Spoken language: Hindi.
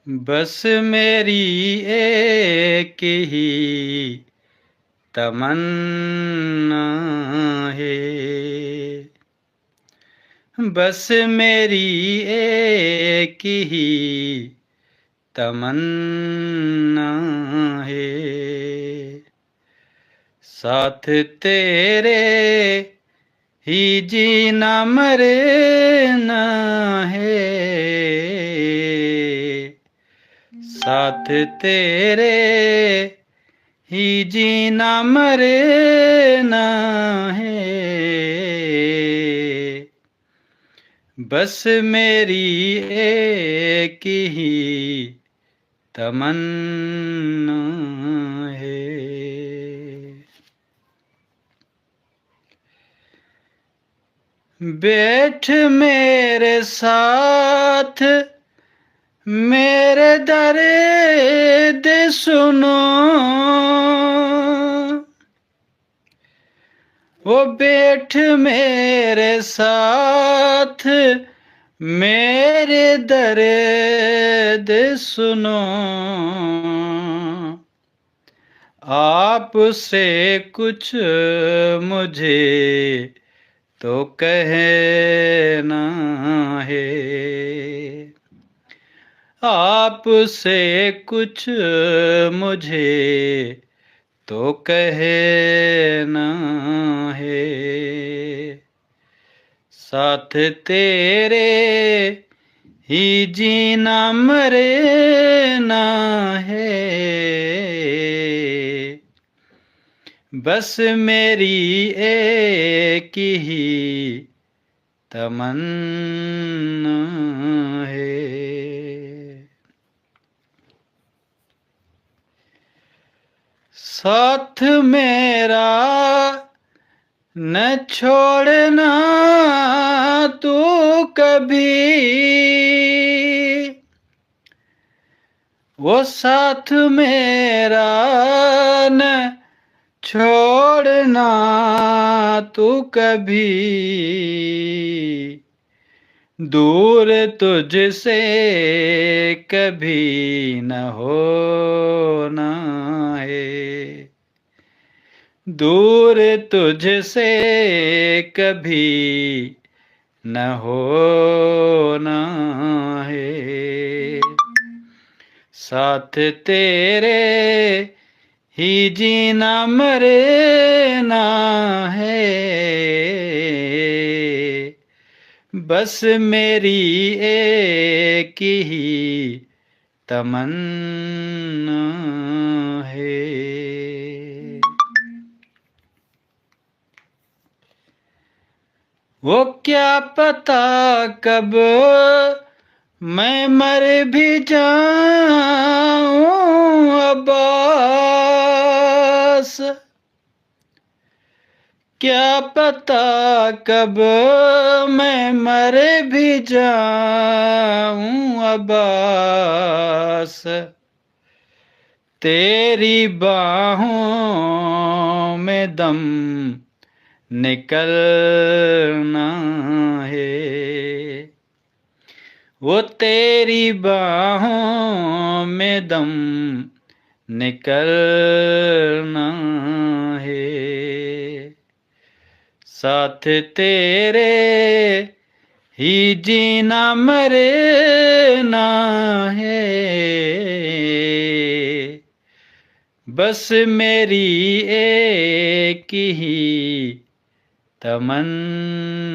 बस मेरी एक ही तमन्ना है, बस मेरी एक ही तमन्ना है। साथ तेरे ही जीना मरना है, साथ तेरे ही जीना मरना है। बस मेरी एक ही तमन्ना है। बैठ मेरे साथ मेरे दर्द सुनो, वो बैठ मेरे साथ मेरे दर्द सुनो। आपसे कुछ मुझे तो कहना है, आपसे कुछ मुझे तो कहना है। साथ तेरे ही जीना मरना है, बस मेरी एक ही तमन्ना है। साथ मेरा न छोड़ना तू कभी, वो साथ मेरा न छोड़ना तू कभी। दूर तुझसे कभी न होना है, दूर तुझसे कभी न होना है। साथ तेरे ही जीना मरना है, बस मेरी एक ही तमन्ना है। वो क्या पता कब मैं मर भी जाऊं अब्बास, क्या पता कब मैं मर भी जाऊं अब्बास। तेरी बाहों में दम निकलना है, वो तेरी बाहों में दम निकलना है। साथ तेरे ही जीना मरना है, बस मेरी एक ही तमन्ना